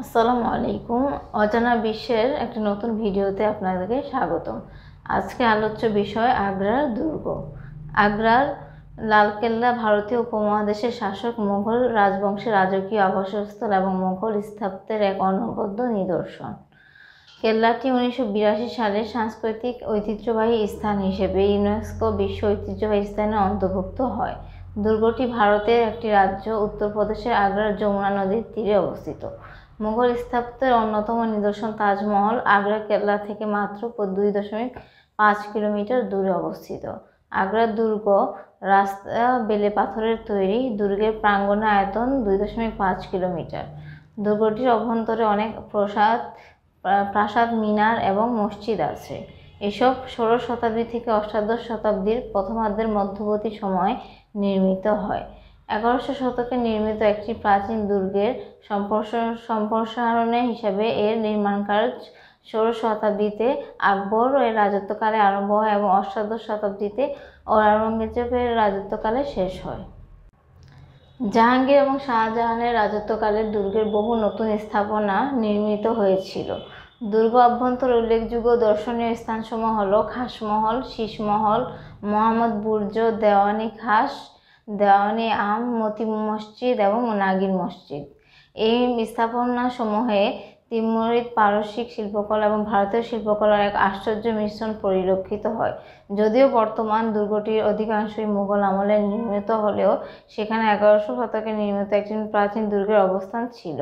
আসসালামু আলাইকুম। অজানা বিশ্বের একটি নতুন ভিডিওতে আপনাদেরকে স্বাগতম। আজকে আলোচ্য বিষয় আগ্রার দুর্গ। আগ্রার লালকেল্লা ভারতীয় উপমহাদেশের শাসক মুঘল রাজবংশের রাজকীয় আবাসস্থল এবং মুঘল স্থাপত্যের এক অনবদ্য নিদর্শন। কেল্লাটি 1982 সালে সাংস্কৃতিক ঐতিহ্যবাহী স্থান হিসেবে ইউনেস্কো বিশ্ব ঐতিহ্যবাহী স্থানে অন্তর্ভুক্ত হয়। দুর্গটি ভারতের একটি রাজ্য উত্তরপ্রদেশের আগ্রার যমুনা নদীর তীরে অবস্থিত। মুঘল স্থাপত্যের অন্যতম নিদর্শন তাজমহল আগ্রা কেল্লা থেকে মাত্র 2.5 কিলোমিটার দূরে অবস্থিত। আগ্রার দুর্গ রাস্তা বেলে পাথরের তৈরি। দুর্গের প্রাঙ্গণে আয়তন 2.5 কিলোমিটার। দুর্গটির অভ্যন্তরে অনেক প্রাসাদ, মিনার এবং মসজিদ আছে। এসব 16 শতাব্দী থেকে অষ্টাদশ শতাব্দীর প্রথমার্ধের মধ্যবর্তী সময়ে নির্মিত হয়। 1100 শতকে নির্মিত একটি প্রাচীন দুর্গের সম্প্রসারণ হিসাবে এর নির্মাণ কাজ 16 শতাব্দীতে আকবর এর রাজত্বকালে আরম্ভ হয় এবং অষ্টাদশ শতাব্দীতে ঔরঙ্গজেবের রাজত্বকালে শেষ হয়। জাহাঙ্গীর এবং শাহজাহানের রাজত্বকালে দুর্গের বহু নতুন স্থাপনা নির্মিত হয়েছিল। দুর্গ অভ্যন্তরে উল্লেখযোগ্য দর্শনীয় স্থানসমূহ হল খাসমহল, শীষমহল, মোহাম্মদ বুর্জ, দেওয়ানি খাস, দেওয়ানি আম, মতি মসজিদ এবং নাগির মসজিদ। এই স্থাপনাসমূহে তিমুরিদ পারসিক শিল্পকলা এবং ভারতীয় শিল্পকলার এক আশ্চর্য মিশ্রণ পরিলক্ষিত হয়। যদিও বর্তমান দুর্গটির অধিকাংশই মুঘল আমলে নির্মিত হলেও সেখানে 1100 শতকে নির্মিত একটি প্রাচীন দুর্গের অবস্থান ছিল।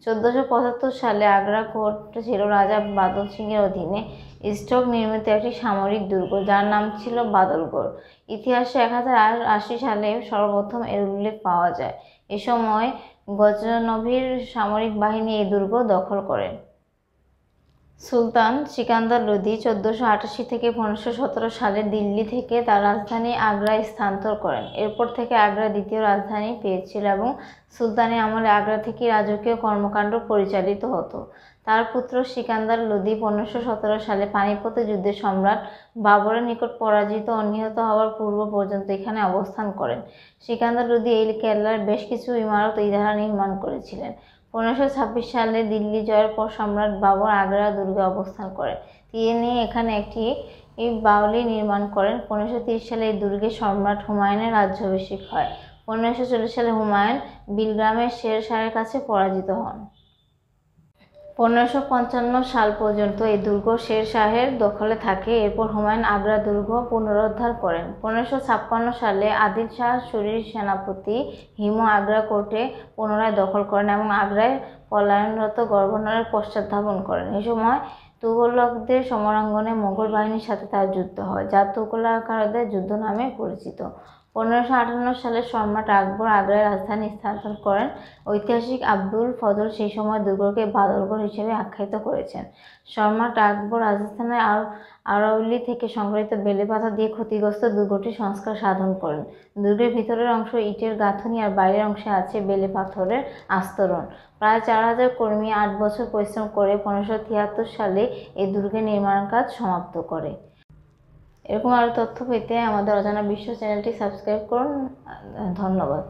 1475 সালে আগ্রা কোর্ট ছিল রাজা বাদল সিংয়ের অধীনে স্টক নির্মিত একটি সামরিক দুর্গ, যার নাম ছিল বাদলগড়। ইতিহাসে 1080 সালে সর্বপ্রথম এর উল্লেখ পাওয়া যায়। এ সময় গজনভির সামরিক বাহিনী এই দুর্গ দখল করেন। সুলতান সিকান্দার লোদি 1488 থেকে 1517 সালে দিল্লি থেকে তার রাজধানী আগ্রায় স্থানান্তর করেন। এরপর থেকে আগ্রা দ্বিতীয় রাজধানী পেয়েছিল এবং সুলতানি আমলে আগ্রা থেকে রাজকীয় কর্মকাণ্ড পরিচালিত হতো। তার পুত্র সিকান্দার লোদি 1517 সালে পানিপথে যুদ্ধে সম্রাট বাবরের নিকট পরাজিত ও নিহত হওয়ার পূর্ব পর্যন্ত এখানে অবস্থান করেন। সিকান্দার লোদি এই কেল্লার বেশ কিছু ইমারত ইজারা নির্মাণ করেছিলেন। 1526 সালে দিল্লি জয়ের পর সম্রাট বাবর আগ্রা দুর্গে অবস্থান করেন। তিনি এখানে একটি বাউলি নির্মাণ করেন। 1530 সালে এই দুর্গে সম্রাট হুমায়ুনের রাজ্যাভিষেক হয়। 1540 সালে হুমায়ুন বিলগ্রামের শের শাহের কাছে পরাজিত হন। 1555 সাল পর্যন্ত এই দুর্গ শের শাহের দখলে থাকে। এরপর হুমায়ুন আগ্রা দুর্গ পুনরুদ্ধার করেন। 1556 সালে আদিল শাহ সুরির সেনাপতি হিমু আগ্রা কোর্টে পুনরায় দখল করেন এবং আগ্রায় পলায়নরত গভর্নরের পশ্চাৎ-ধাবন করেন। এ সময় তুগলকদের সমরাঙ্গনে মুঘল বাহিনীর সাথে তার যুদ্ধ হয়, যা তুগলকদের যুদ্ধ নামে পরিচিত। 1558 সালে সম্রাট আকবর আগ্রায় রাজধানী স্থানান্তর করেন। ঐতিহাসিক আব্দুল ফজল সেই সময় দুর্গকে বাদলগড় হিসেবে আখ্যায়িত করেছেন। সম্রাট আকবর রাজস্থানের আরাউলি থেকে সংগৃহীত বেলে পাথর দিয়ে ক্ষতিগ্রস্ত দুর্গটি সংস্কার সাধন করেন। দুর্গের ভিতরের অংশ ইটের গাঁথুনি আর বাইরের অংশে আছে বেলে পাথরের আস্তরণ। প্রায় 4000 কর্মী 8 বছর পরিশ্রম করে 1573 সালে এই দুর্গের নির্মাণ কাজ সমাপ্ত করে। এরকম আরও তথ্য পেতে আমাদের অজানা বিশ্ব চ্যানেলটি সাবস্ক্রাইব করুন। ধন্যবাদ।